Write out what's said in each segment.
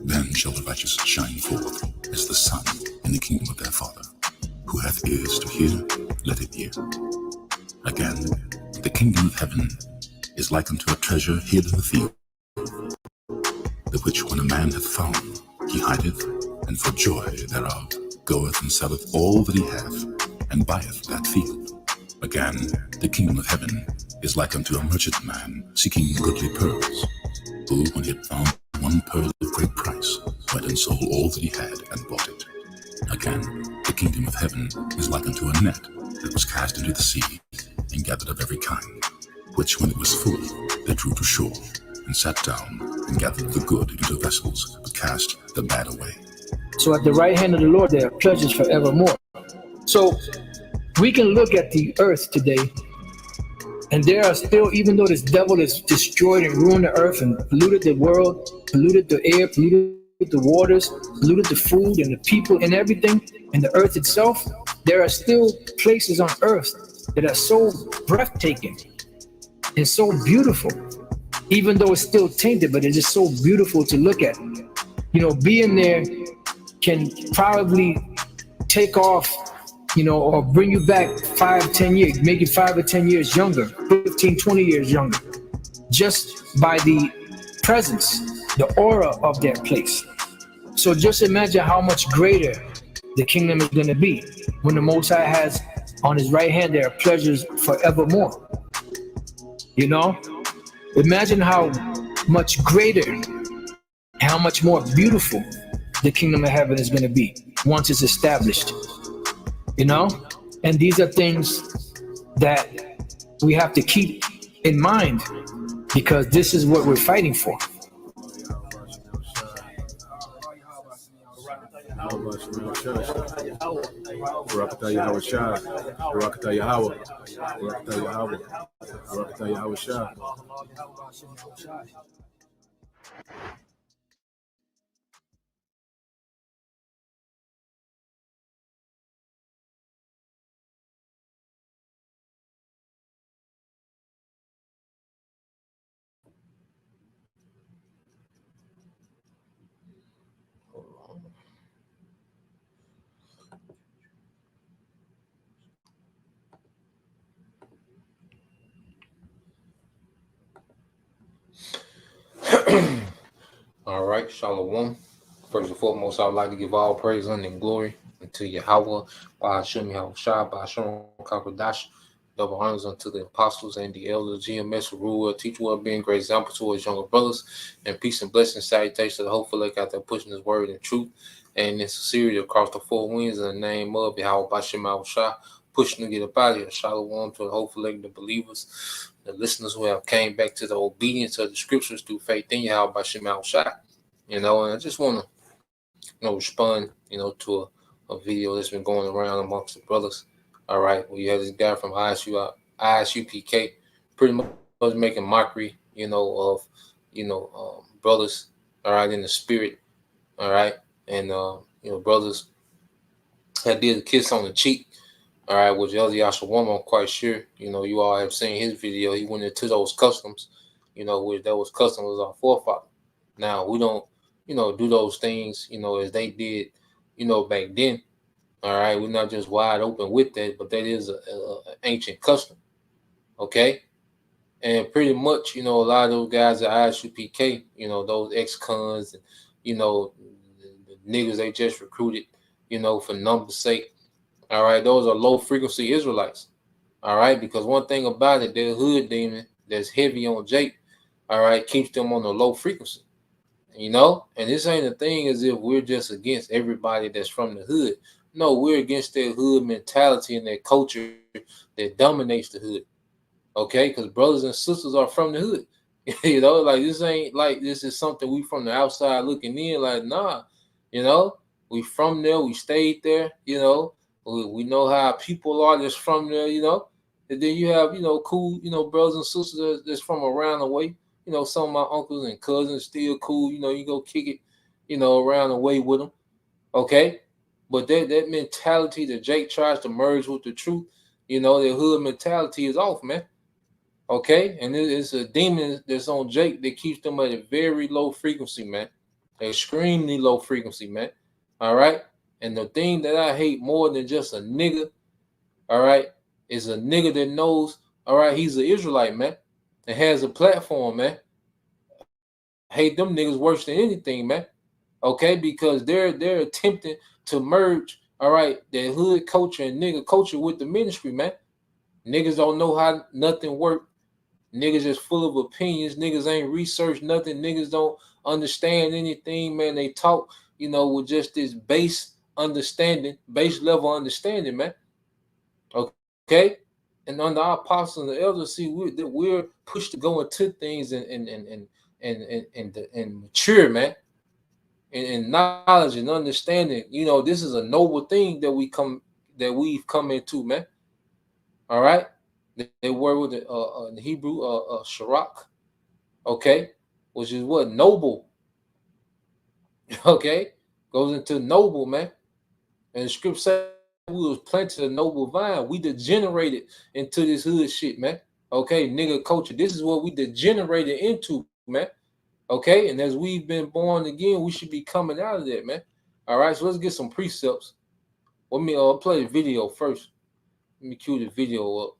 Then shall the righteous shine forth as the sun in the kingdom of their Father. Who hath ears to hear, let him hear. Again, the kingdom of heaven is like unto a treasure hid in the field, the which when a man hath found, he hideth, and for joy thereof goeth and selleth all that he hath, and buyeth that field. Again, the kingdom of heaven is like unto a merchant man seeking goodly pearls, who, when he had found one pearl of great price, went and sold all that he had and bought it. Again, the kingdom of heaven is like unto a net that was cast into the sea, and gathered of every kind, which when it was full, they drew to shore, and sat down, and gathered the good into vessels, but cast the bad away. So at the right hand of the Lord there are pleasures forevermore. So we can look at the earth today, and there are still, even though this devil has destroyed and ruined the earth and polluted the world, polluted the air, polluted the waters, polluted the food and the people and everything, and the earth itself, there are still places on earth that are so breathtaking and so beautiful, even though it's still tainted, but it's just so beautiful to look at. You know, being there can probably take off, you know, or bring you back 5-10 years, make you 5 or 10 years younger, 15-20 years younger, just by the presence, the aura of that place. So just imagine how much greater the kingdom is going to be when the Most High has on his right hand there are pleasures forevermore. You know, imagine how much greater, how much more beautiful the kingdom of heaven is going to be once it's established. You know, and these are things that we have to keep in mind, because this is what we're fighting for. All right, Shalom. First and foremost, I would like to give all praise and glory unto Yahweh, Ba'ashem Yahushua, Ba'ashem Kakadash, double honors unto the apostles and the elders, GMS, rule, teach well, being great example to his younger brothers, and peace and blessings, salutations to the hopeful like out there pushing his word and truth and in sincerity across the four winds in the name of Yahweh, Ba'ashem Yahushua, pushing to get up out of here. Shalom to the hopeful like the believers, the listeners who have came back to the obedience of the scriptures through faith in Yahweh, Ba'ashem Yahushua. You know, and I just want to, respond, to a video that's been going around amongst the brothers. All right, we had this guy from ISUPK pretty much making mockery, of, brothers, all right, in the spirit, all right, and, brothers that did a kiss on the cheek, all right, which Elder Yashawama, I'm quite sure, you all have seen his video. He went into those customs, which those customs was our forefather. Now, we don't, do those things, as they did, back then. All right. We're not just wide open with that, but that is an ancient custom. Okay. And pretty much, a lot of those guys at ISUPK, those ex-cons, and, the niggas they just recruited, for numbers' sake. All right. Those are low frequency Israelites. All right. Because one thing about it, their hood demon that's heavy on Jake, all right, keeps them on the low frequency. And this ain't a thing as if we're just against everybody that's from the hood. No, we're against that hood mentality and that culture that dominates the hood. Okay, because brothers and sisters are from the hood. Like this ain't like this is something we from the outside looking in. Like, nah, we from there, we stayed there, we know how people are that's from there, and then you have, cool, brothers and sisters that's from around the way. Some of my uncles and cousins still cool. You go kick it, around the way with them. Okay. But that mentality that Jake tries to merge with the truth, that hood mentality is off, man. Okay, and it's a demon that's on Jake that keeps them at a very low frequency, man. Extremely low frequency, man. All right. And the thing that I hate more than just a nigga, all right, is a nigga that knows, all right, he's an Israelite, man, and has a platform, man. Hate them niggas worse than anything, man. Okay, because they're attempting to merge, all right, that hood culture and nigga culture with the ministry, man. Niggas don't know how nothing work. Niggas just full of opinions. Niggas ain't researched nothing. Niggas don't understand anything, man. They talk, with just this base understanding, base level understanding, man. Okay, and under our apostles and the elders, see, we're pushed to go into things and mature, man, and knowledge and understanding. This is a noble thing that we've come into, man. All right, they were with the Hebrew sharak, okay, which is what noble, okay, goes into noble, man. And the script said we was planted a noble vine. We degenerated into this hood shit, man. Okay, nigga culture. This is what we degenerated into, man. Okay, and as we've been born again, we should be coming out of that, man. All right, so let's get some precepts. Let me play the video first. Let me cue the video up.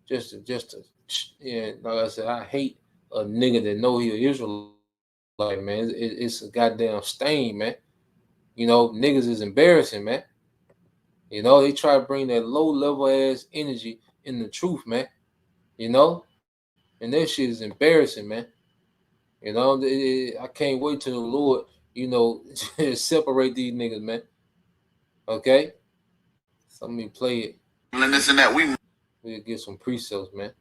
Just to yeah. Like I said, I hate a nigga that know he an Israelite, man. It's a goddamn stain, man. Niggas is embarrassing, man. They try to bring that low level ass energy in the truth, man. And that shit is embarrassing, man. I can't wait till the Lord, separate these niggas, man. Okay? So let me play it. And this and that, We'll get some precepts, man.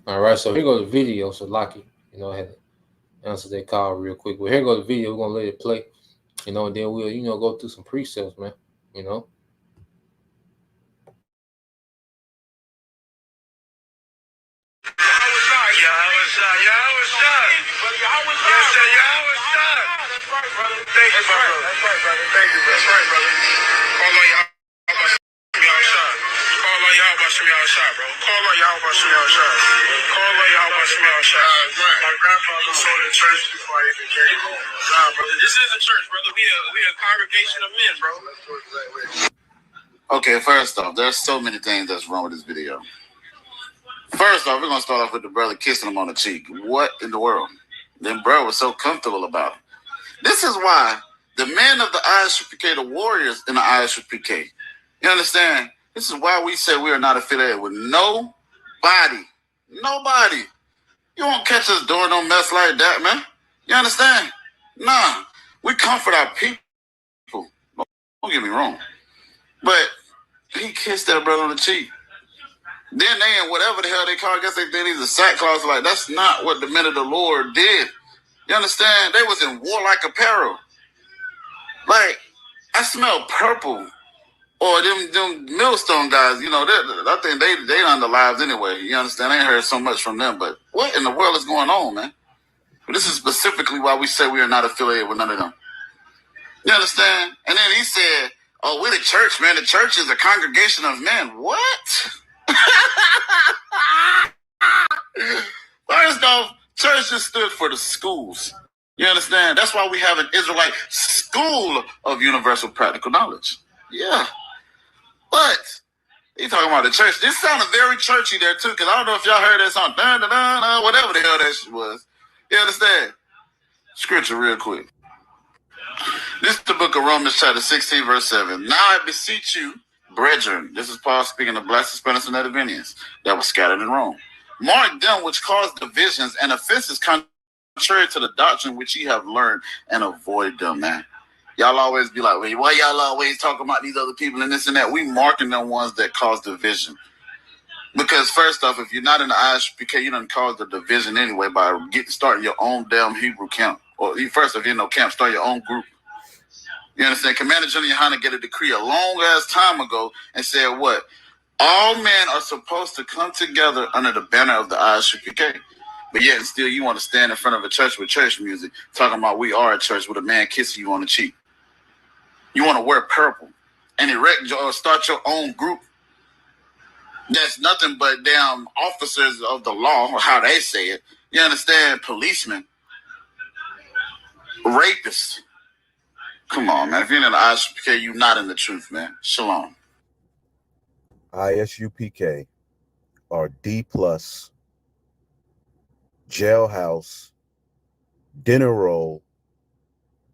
All right, so here goes the video. So Lockie, I had to answer that call real quick. But here goes the video. We're gonna let it play, and then we'll, go through some precepts, man. My grandfather sold the church before I even came home. Nah, brother, this is a church, brother. We a congregation of men, bro. Okay, first off, there's so many things that's wrong with this video. First off, we're gonna start off with the brother kissing him on the cheek. What in the world? Then bro was so comfortable about it. This is why the men of the ISUPK, the warriors in the ISUPK, you understand? This is why we say we are not affiliated with nobody. Nobody. You won't catch us doing no mess like that, man. You understand? Nah. We comfort our people. Don't get me wrong. But he kissed that brother on the cheek. Then they in whatever the hell they call, I guess they did a sackcloth. Like, that's not what the men of the Lord did. You understand? They was in warlike apparel. Like, I smell purple. Or them millstone guys, I think they on the lives anyway. You understand? I ain't heard so much from them, but what in the world is going on, man? But this is specifically why we say we are not affiliated with none of them. You understand? And then he said, oh, we're the church, man. The church is a congregation of men. What? First off, church just stood for the schools. You understand? That's why we have an Israelite school of universal practical knowledge. Yeah. But he talking about the church. This sounded very churchy there too, because I don't know if y'all heard that song, dun, dun, dun, dun, whatever the hell that shit was. You understand? Scripture real quick. This is the book of Romans, chapter 16, verse 7. Now I beseech you, brethren, this is Paul speaking of blessed Hispanics and Edivinians that were scattered in Rome. Mark them which cause divisions and offenses contrary to the doctrine which ye have learned, and avoid them, man. Y'all always be like, wait, why y'all always talking about these other people and this and that? We marking them ones that cause division. Because first off, if you're not in the ISPK, you don't cause the division anyway by starting your own damn Hebrew camp. Or first, if you know camp, start your own group. You understand? Commander General Yohana get a decree a long ass time ago and said what? All men are supposed to come together under the banner of the ISPK. But yet and still you want to stand in front of a church with church music talking about we are a church with a man kissing you on the cheek. You want to wear purple and erect or start your own group. That's nothing but damn officers of the law, or how they say it. You understand? Policemen, rapists. Come on, man. If you're in the ISUPK, you're not in the truth, man. Shalom. ISUPK are D+, jailhouse, dinner roll,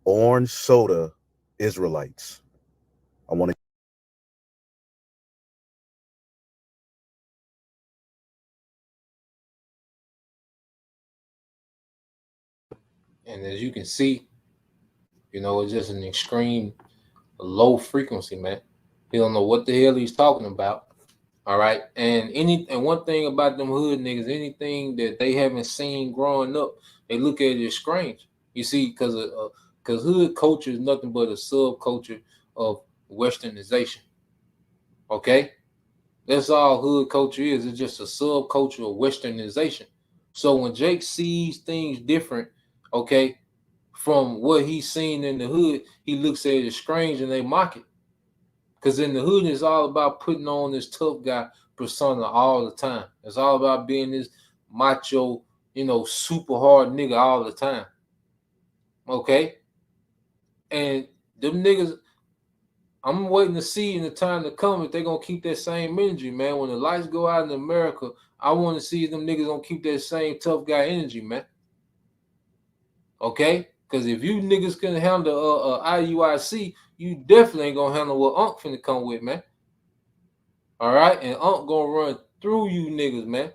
orange soda Israelites. I want to. And as you can see, you know, it's just an extreme low frequency, man. He don't know what the hell he's talking about. All right. And one thing about them hood niggas, anything that they haven't seen growing up, they look at it as strange. You see, because hood culture is nothing but a subculture of westernization. Okay? That's all hood culture is. It's just a subculture of westernization. So when Jake sees things different, okay, from what he's seen in the hood, he looks at it as strange and they mock it. Because in the hood, it's all about putting on this tough guy persona all the time. It's all about being this macho, you know, super hard nigga all the time. Okay? And them niggas, I'm waiting to see in the time to come if they're going to keep that same energy, man. When the lights go out in America, I want to see if them niggas going to keep that same tough guy energy, man. Okay? Because if you niggas can handle IUIC, you definitely ain't going to handle what Unc finna come with, man. All right, and Unc gonna run through you niggas, man.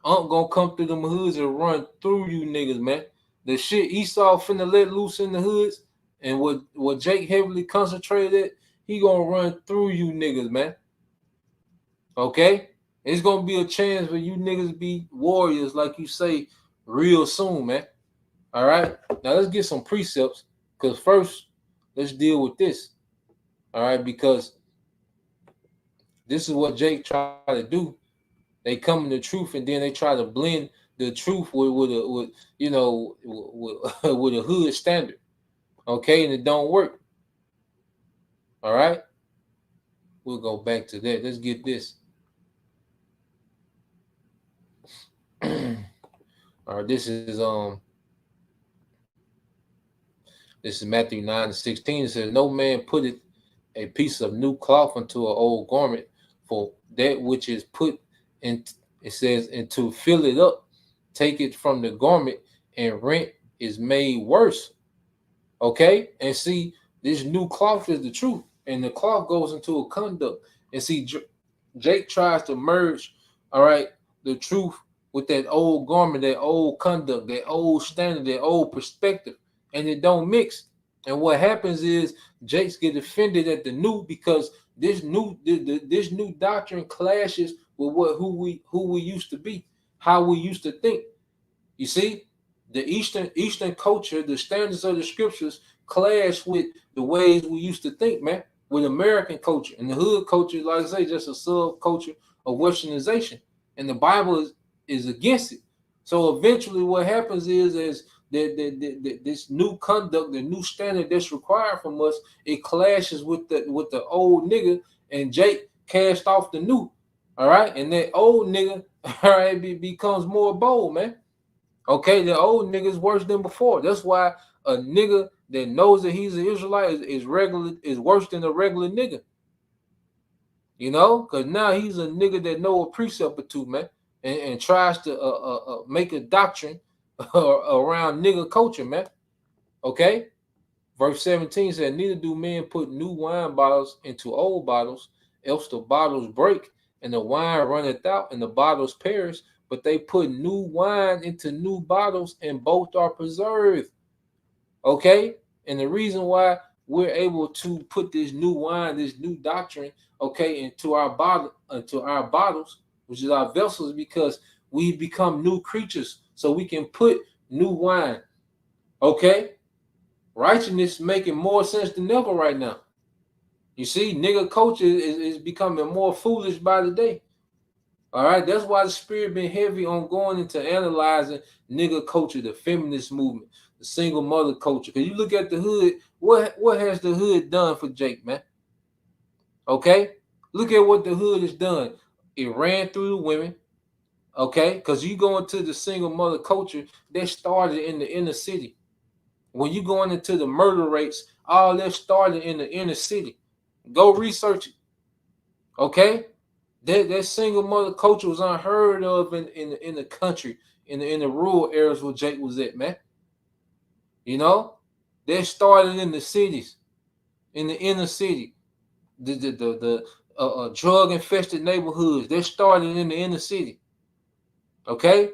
Unc gonna come through them hoods and run through you niggas, man. The shit Esau finna let loose in the hoods, and what Jake heavily concentrated at, he gonna run through you niggas, man. Okay, it's gonna be a chance for you niggas be warriors, like you say, real soon, man. All right, now let's get some precepts, cause first let's deal with this. All right, because this is what Jake tried to do. They come in the truth and then they try to blend the truth with a hood standard. Okay, and it don't work. All right. We'll go back to that. Let's get this. All right, this is Matthew 9:16. It says, "No man putteth a piece of new cloth into an old garment, for that which is put in," it says, "and to fill it up, take it from the garment, and rent is made worse." Okay, and see, this new cloth is the truth, and the cloth goes into a conduct. And see, Jake tries to merge, all right, the truth with that old garment, that old conduct, that old standard, that old perspective, and it don't mix. And what happens is Jake's get offended at the new, because this new doctrine clashes with who we used to be, how we used to think. You see, the Eastern culture, the standards of the scriptures clash with the ways we used to think, man, with American culture. And the hood culture, like I say, just a subculture of westernization. And the Bible is against it. So eventually what happens is this new conduct, the new standard that's required from us, it clashes with the old nigga, and Jake cast off the new. All right. And that old nigga, all right, becomes more bold, man. Okay, the old nigga's worse than before. That's why a nigga that knows that he's an Israelite is worse than a regular nigga. You know, because now he's a nigga that know a precept or two, man, and tries to make a doctrine around nigga culture, man. Okay, Verse 17 said, neither do men put new wine bottles into old bottles, else the bottles break, and the wine runneth out, and the bottles perish. But they put new wine into new bottles, and both are preserved. Okay? And the reason why we're able to put this new wine, this new doctrine, okay, into our bottles, which is our vessels, because we become new creatures. So we can put new wine. Okay? Righteousness making more sense than ever right now. You see, nigga culture is becoming more foolish by the day. All right, that's why the spirit been heavy on going into analyzing nigga culture, the feminist movement, the single mother culture. Because you look at the hood, what has the hood done for Jake, man? Okay, look at what the hood has done. It ran through the women. Okay, because you go into the single mother culture, that started in the inner city. When you going into the murder rates, all that started in the inner city. Go research it. Okay? That single mother culture was unheard of in the country, in the rural areas where Jake was at, man. You know? That started in the cities, in the inner city. The drug infested neighborhoods, they started in the inner city. Okay?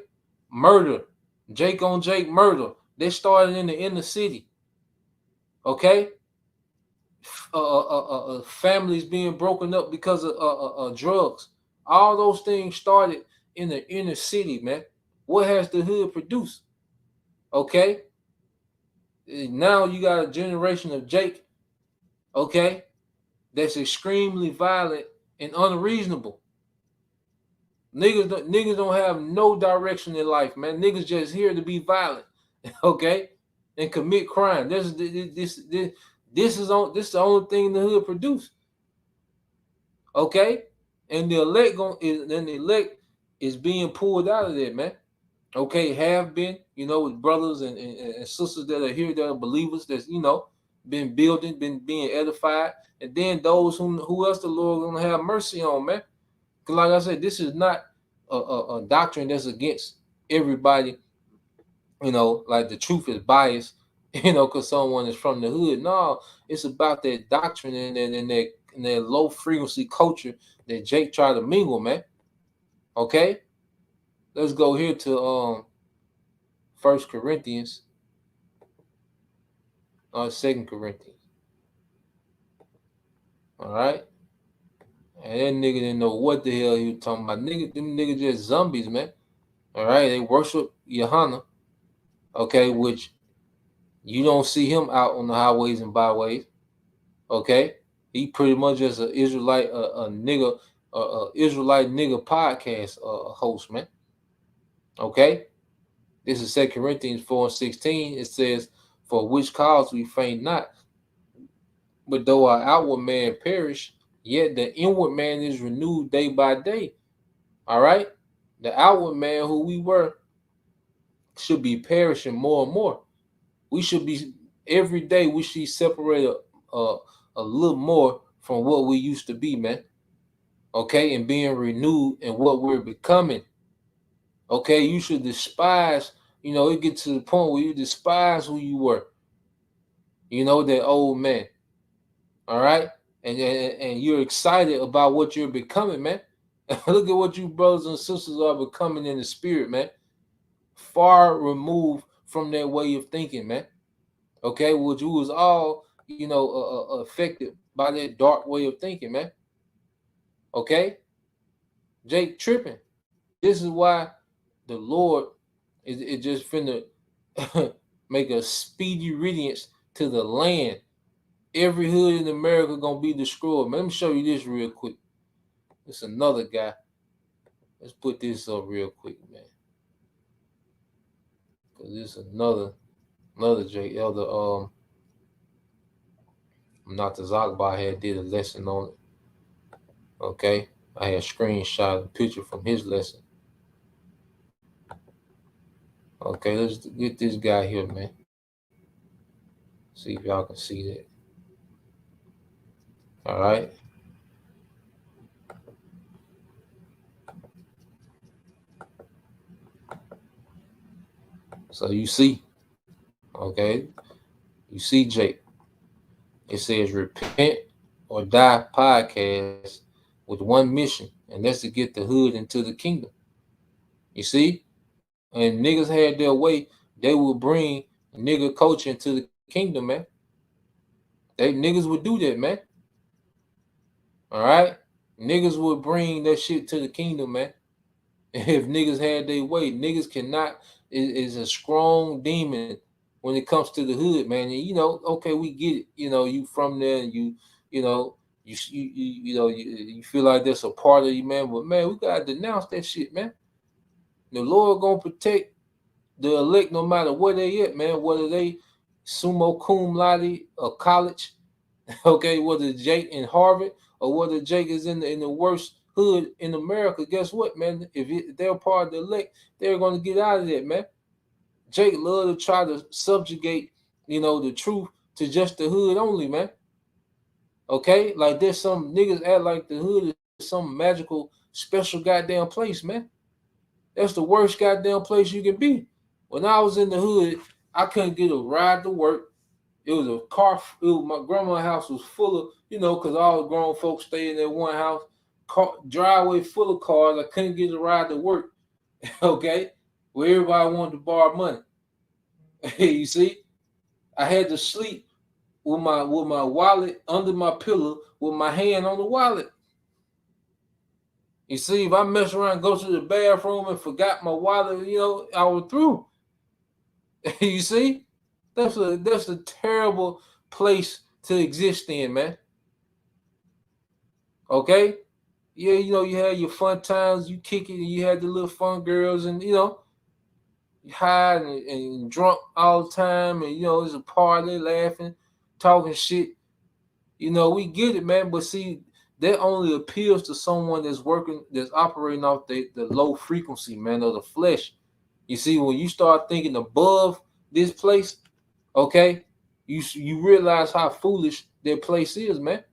Murder. Jake on Jake murder. They started in the inner city. Okay? Families being broken up because of drugs. All those things started in the inner city, man. What has the hood produced? Okay? Now you got a generation of Jake, okay, that's extremely violent and unreasonable. Niggas don't have no direction in life, man. Niggas just here to be violent, okay, and commit crime. This is the only thing the hood produce, okay, and the elect is being pulled out of there, man. Okay, have been, with brothers and sisters that are here, that are believers, that's been building, been being edified, and then those who else the Lord gonna have mercy on, man. Because like I said, this is not a doctrine that's against everybody, like the truth is biased, because someone is from the hood. No, it's about that doctrine and that low frequency culture that Jake tried to mingle, man. Okay, let's go here to 1 Corinthians, 2 Corinthians. All right, and that nigga didn't know what the hell he was talking about. Them niggas just zombies, man. All right, they worship Johanna, okay, which you don't see him out on the highways and byways. Okay, he pretty much just an Israelite, Israelite nigga podcast host, man. Okay, this is 2 Corinthians 4:16. It says, "For which cause we faint not, but though our outward man perish, yet the inward man is renewed day by day." All right, the outward man who we were should be perishing more and more. We should be every day. We should separate a little more from what we used to be, man. Okay, and being renewed in what we're becoming. Okay, you should despise. It gets to the point where you despise who you were. That old man. All right, and you're excited about what you're becoming, man. Look at what you brothers and sisters are becoming in the spirit, man. Far removed from their way of thinking, man. Okay, which you was all affected by that dark way of thinking, man. Okay, Jake tripping. This is why the Lord is just finna make a speedy radiance to the land. Every hood in America gonna be destroyed. Man, let me show you this real quick. It's another guy. Let's put this up real quick, man. Cause this is another Jake Elder. Not the Zogba had did a lesson on it. Okay, I had a screenshot a picture from his lesson. Okay, let's get this guy here, man. See if y'all can see that. All right. So you see, okay, you see Jake. It says repent or die podcast with one mission, and that's to get the hood into the kingdom. You see? And niggas had their way, they would bring nigga culture into the kingdom, man. They niggas would do that, man. All right? Niggas would bring that shit to the kingdom, man. If niggas had their way, niggas cannot is a strong demon when it comes to the hood, man. And you know, okay, we get it. You know, you from there, and you know, you feel like that's a part of you, man. But man, we gotta denounce that shit, man. The Lord gonna protect the elect no matter where they at, man. Whether they summa cum laude or college, okay, whether Jake in Harvard or whether Jake is in the worst hood in America, guess what, man? If they're part of the elect, they're going to get out of that, man. Jake love to try to subjugate, the truth to just the hood only, man. Okay, like there's some niggas act like the hood is some magical, special goddamn place, man. That's the worst goddamn place you can be. When I was in the hood, I couldn't get a ride to work. It was a car. My grandma's house was full of, because all the grown folks stayed in that one house. Driveway full of cars. I couldn't get a ride to work. Okay, where everybody wanted to borrow money. You see, I had to sleep with my wallet under my pillow with my hand on the wallet. You see, if I mess around and go to the bathroom and forgot my wallet, I was through. You see, that's a terrible place to exist in, man. Okay, yeah, you had your fun times, you kick it, and you had the little fun girls, and you high and drunk all the time, and it's a party, laughing, talking shit. We get it, man. But see, that only appeals to someone that's operating off the low frequency, man, of the flesh. You see, when you start thinking above this place, okay, you realize how foolish that place is, man.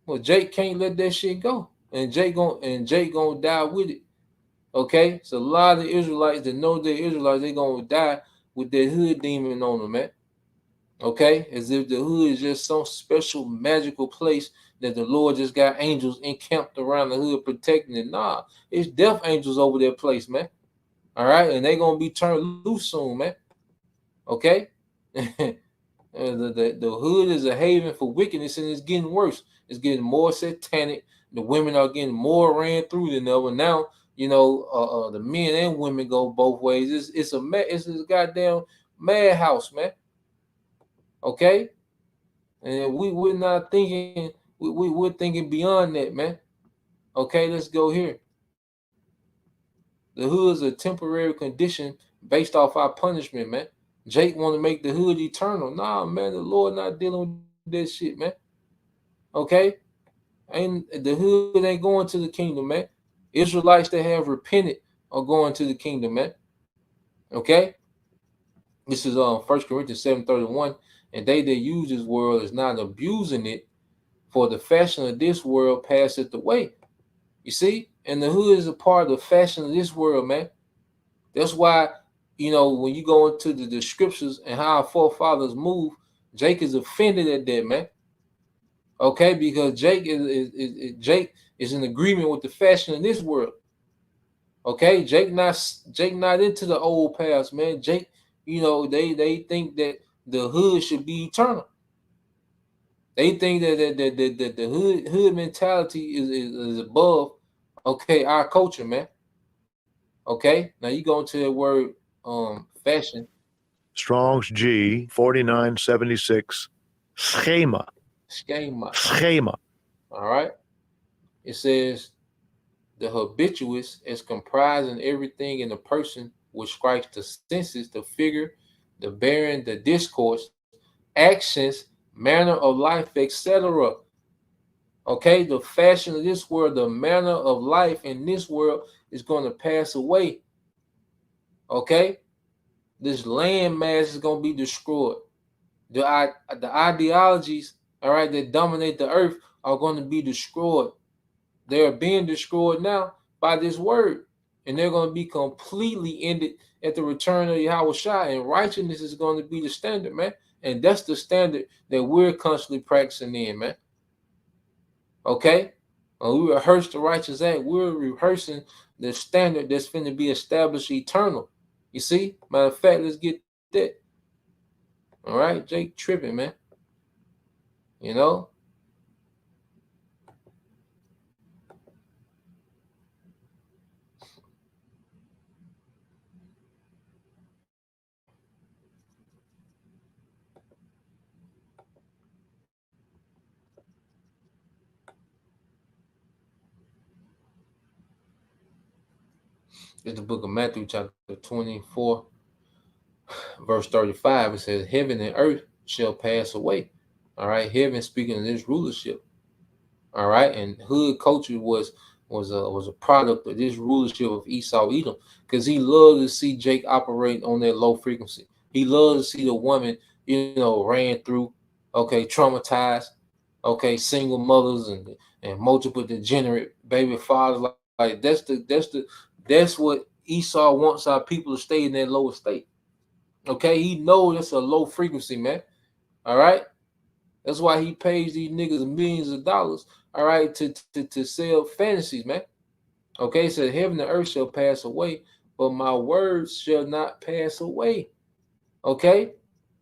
Well, Jake can't let that shit go, and Jake gonna die with it. Okay, so a lot of Israelites that know they're Israelites, they gonna die with that hood demon on them, man. Okay, as if the hood is just some special magical place that the Lord just got angels encamped around the hood protecting it. Nah, it's death angels over that place, man. All right, and they gonna be turned loose soon, man. Okay. The hood is a haven for wickedness, and it's getting worse. It's getting more satanic. The women are getting more ran through than ever. Now, the men and women go both ways. It's a goddamn madhouse, man. Okay, and we're not thinking. We're thinking beyond that, man. Okay, let's go here. The hood is a temporary condition based off our punishment, man. Jake want to make the hood eternal. Nah, man, the Lord not dealing with that shit, man. Okay? The hood ain't going to the kingdom, man. Israelites that have repented are going to the kingdom, man. Okay? This is 1 Corinthians 7:31. And they that use this world is not abusing it, for the fashion of this world passeth away. You see? And the hood is a part of the fashion of this world, man. That's why, when you go into the scriptures and how our forefathers move, Jake is offended at that, man. Okay, because Jake is in agreement with the fashion of this world. Okay, Jake not into the old past, man. Jake, they think that the hood should be eternal. They think that the hood mentality is above, okay, our culture, man. Okay, now you go into that word fashion. Strong's G 4976 schema. Schema. All right. It says the habituous is comprising everything in a person which strikes the senses, the figure, the bearing, the discourse, actions, manner of life, etc. Okay, the fashion of this world, the manner of life in this world is going to pass away. Okay, this landmass is going to be destroyed. The ideologies, all right, that dominate the earth are going to be destroyed. They are being destroyed now by this word, and they're going to be completely ended at the return of Yahweh Shai, and righteousness is going to be the standard, man. And that's the standard that we're constantly practicing in, man. Okay? When we rehearse the righteous act, we're rehearsing the standard that's going to be established eternal. You see? Matter of fact, let's get that. All right? Jake tripping, man. You know? It's the book of Matthew, chapter 24, verse 35. It says, heaven and earth shall pass away. All right, heaven speaking of this rulership. All right, and hood culture was a product of this rulership of Esau Edom, because he loved to see Jake operate on that low frequency. He loved to see the woman, ran through, okay, traumatized, okay, single mothers and multiple degenerate baby fathers. Like that's what Esau wants our people to stay in that lower state. Okay, he knows that's a low frequency, man. All right. That's why he pays these niggas millions of dollars, all right, to sell fantasies, man. Okay, so heaven and earth shall pass away, but my words shall not pass away. Okay?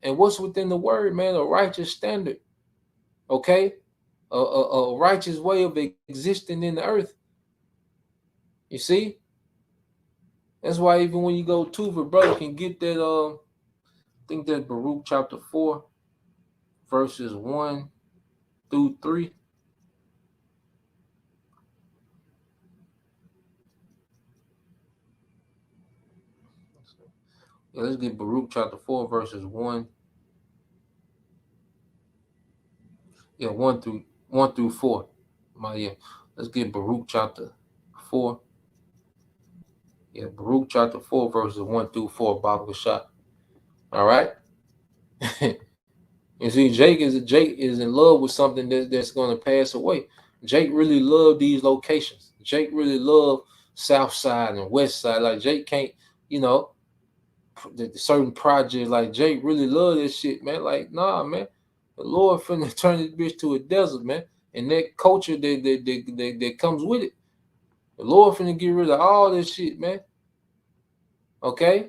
And what's within the word, man? A righteous standard. Okay? A righteous way of existing in the earth. You see? That's why even when you go to, if a brother can get that, I think that Baruch chapter 4, verses 1 through 3. Yeah, let's get Baruch chapter 4, verses 1. Yeah, 1 through 4. Let's get Baruch chapter 4. Yeah, Baruch chapter 4, verses 1 through 4, Bible shot. All right. You see, Jake is in love with something that's going to pass away. Jake really loved these locations. Jake really loved South Side and West Side. Like Jake can't, the certain projects. Like Jake really loved this shit, man. Like, nah, man. The Lord finna turn this bitch to a desert, man. And that culture that comes with it. The Lord finna get rid of all this shit, man. Okay?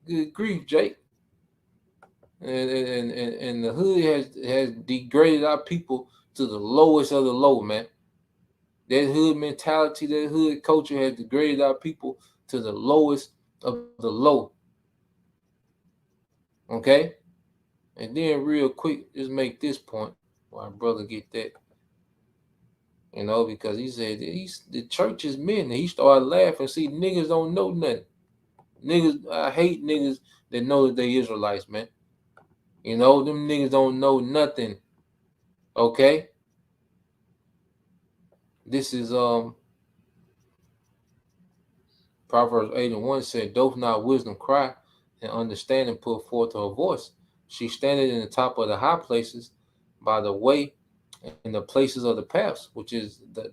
Good grief, Jake. And the hood has degraded our people to the lowest of the low, man. That hood mentality, that hood culture has degraded our people to the lowest of the low. Okay? And then real quick, just make this point. My brother get that. Because he said the church is men. And he started laughing. See, niggas don't know nothing. Niggas, I hate niggas that know that they Israelites, man. Them niggas don't know nothing. Okay? This is Proverbs 8:1 said, doth not wisdom cry, and understanding put forth her voice. She standeth in the top of the high places by the way in the places of the paths, which is the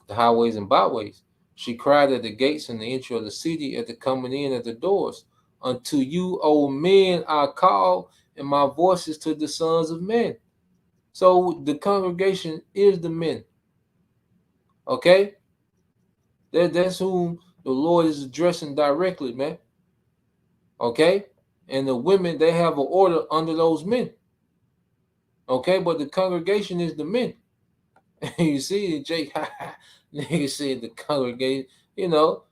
highways and byways. She cried at the gates in the entry of the city, at the coming in at the doors. Unto you, O men, I call, and my voice is to the sons of men. So the congregation is the men. Okay? That's whom the Lord is addressing directly, man. Okay? And the women, they have an order under those men. Okay? But the congregation is the men. You see, Jake, nigga said the congregation,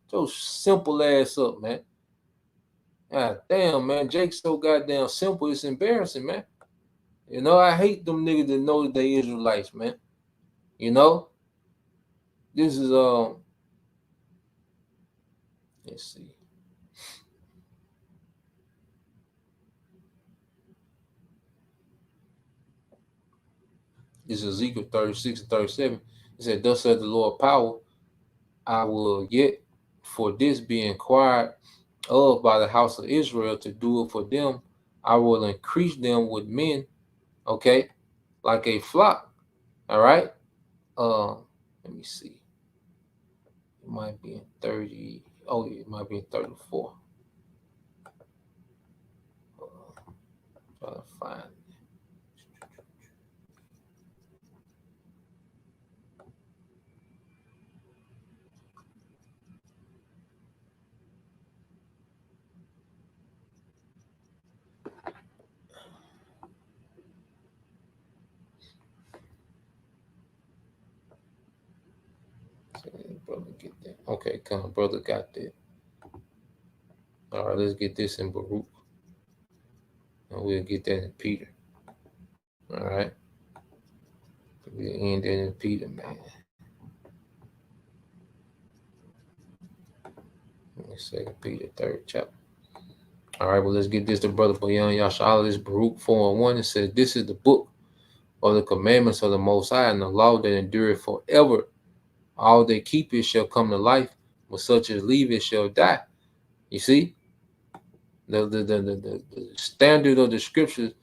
so simple ass up, man. God damn, man. Jake's so goddamn simple, it's embarrassing, man. I hate them niggas that know that they Israelites, man. This is let's see. This is Ezekiel 36 and 37. It said, thus said the Lord power, I will yet for this be inquired of by the house of Israel to do it for them. I will increase them with men, okay, like a flock. All right. Let me see. It might be in 30. Oh, it might be 34. Trying to find it. Brother, get that. Okay, come on, brother, got that. All right, let's get this in Baruch, and we'll get that in Peter. All right, we'll end that in Peter, man. Second Peter, 3rd chapter. All right, well, let's get this to Brother Bayan Yashala. This Baruch 4:1. It says, "This is the book of the commandments of the Most High, and the law that endureth forever. All that keep it shall come to life, but such as leave it shall die." You see, the standard of the scriptures,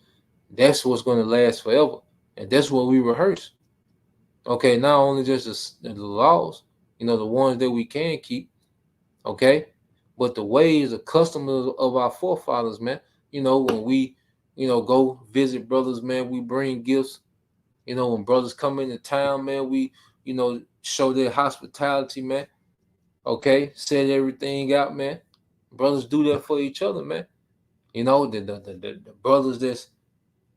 that's what's going to last forever, and that's what we rehearse. Okay, not only just the laws, the ones that we can keep, okay, but the ways, the customs of our forefathers, man. When we, go visit brothers, man, we bring gifts. When brothers come into town, man, we, show their hospitality, man. Okay, set everything out, man. Brothers do that for each other, man. The brothers that's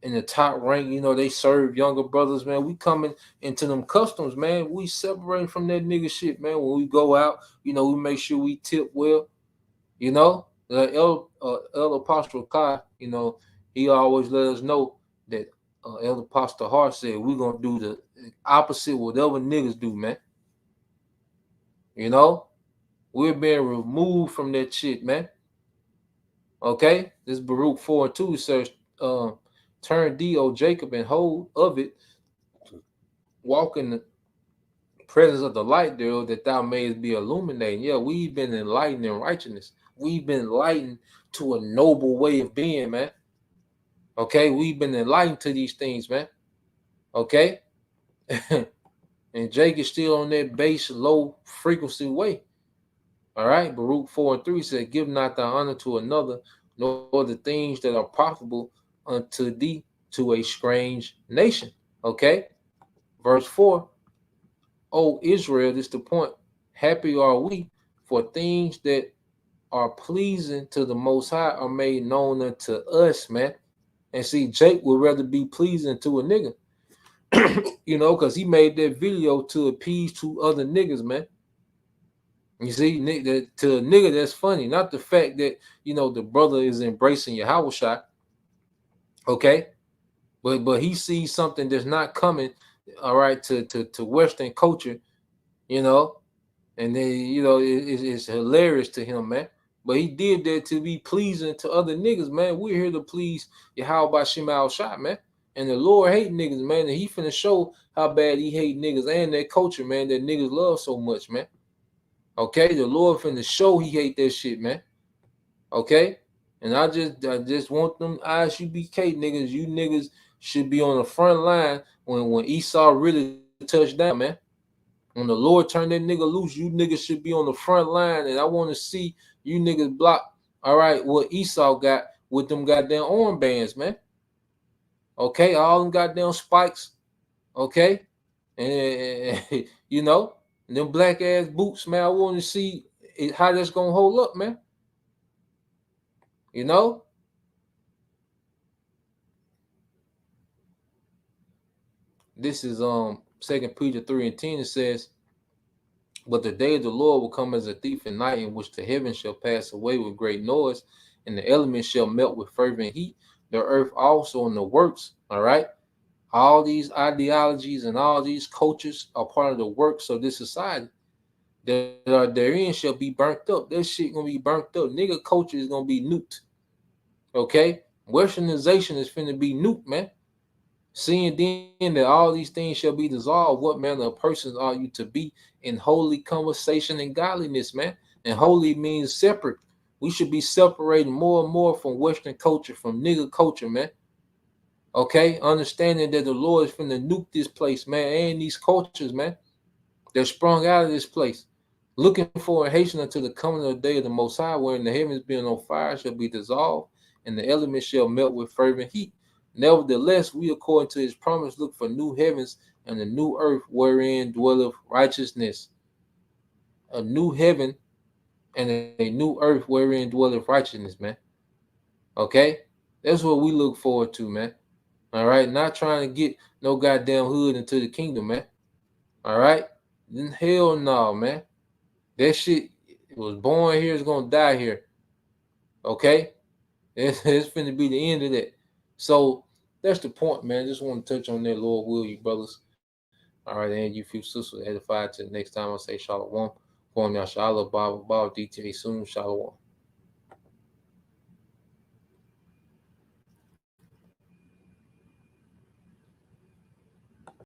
in the top rank, they serve younger brothers, man. We coming into them customs, man. We separating from that nigga shit, man. When we go out, we make sure we tip well. The Elder Apostle Kai, he always let us know that Elder Apostle Hart said we're gonna do the opposite whatever niggas do, man. We're being removed from that shit, man. Okay, this Baruch 4:2 says, "Turn thee, O Jacob, and hold of it, walk in the presence of the light thereof, that thou mayest be illuminated." Yeah, we've been enlightened in righteousness. We've been enlightened to a noble way of being, man. Okay, we've been enlightened to these things, man. Okay, and Jake is still on that base, low frequency way. All right, Baruch 4:3 said, "Give not thy honor to another, nor the things that are profitable unto thee to a strange nation." Okay, verse 4, "O Israel," this is the point, "happy are we, for things that are pleasing to the Most High are made known unto us," man. And see, Jake would rather be pleasing to a nigga, because he made that video to appease to other niggas, man. You see, to a nigga, that's funny. Not the fact that, the brother is embracing your house shot, okay? But he sees something that's not coming, all right, to Western culture, and then, it's hilarious to him, man. But he did that to be pleasing to other niggas, man. We're here to please Yahweh Shemal Shot, man. And the Lord hate niggas, man. And he finna show how bad he hate niggas and that culture, man, that niggas love so much, man. Okay, the Lord finna show he hate that shit, man. Okay, and I just want them ISUBK niggas. You niggas should be on the front line when Esau really touched down, man. When the Lord turned that nigga loose, you niggas should be on the front line, and I want to see you niggas block. All right, what Esau got with them goddamn armbands, man. Okay, all them goddamn spikes. Okay, and and them black ass boots, man. I want to see how that's gonna hold up, man. This is 2 Peter 3:10. It says, "But the day of the Lord will come as a thief in night, in which the heavens shall pass away with great noise, and the elements shall melt with fervent heat, the earth also and the works." All right, all these ideologies and all these cultures are part of the works of this society that are therein shall be burnt up. That shit gonna be burnt up. Nigga culture is gonna be nuked. Okay, Westernization is finna be nuked, man. Seeing then that all these things shall be dissolved, what manner of persons are you to be in holy conversation and godliness, man? And holy means separate. We should be separating more and more from Western culture, from nigga culture, man. Okay, understanding that the Lord is finna nuke this place, man, and these cultures, man, that sprung out of this place. looking for and hastening unto the coming of the day of the Most High, wherein the heavens being on fire shall be dissolved, and the elements shall melt with fervent heat. Nevertheless, we, according to his promise, look for new heavens and a new earth wherein dwelleth righteousness. A new heaven and a new earth wherein dwelleth righteousness, man. Okay? That's what we look forward to, man. All right? Not trying to get no goddamn hood into the kingdom, man. All right? Then hell no, man. That shit was born here, is gonna die here. Okay? It's finna be the end of that. So that's the point, man. Just want to touch on that, Lord will you, brothers. All right, and you few sisters edified. Till the next time I say shalom. Form Yashala, Bob, DTA soon, shalom.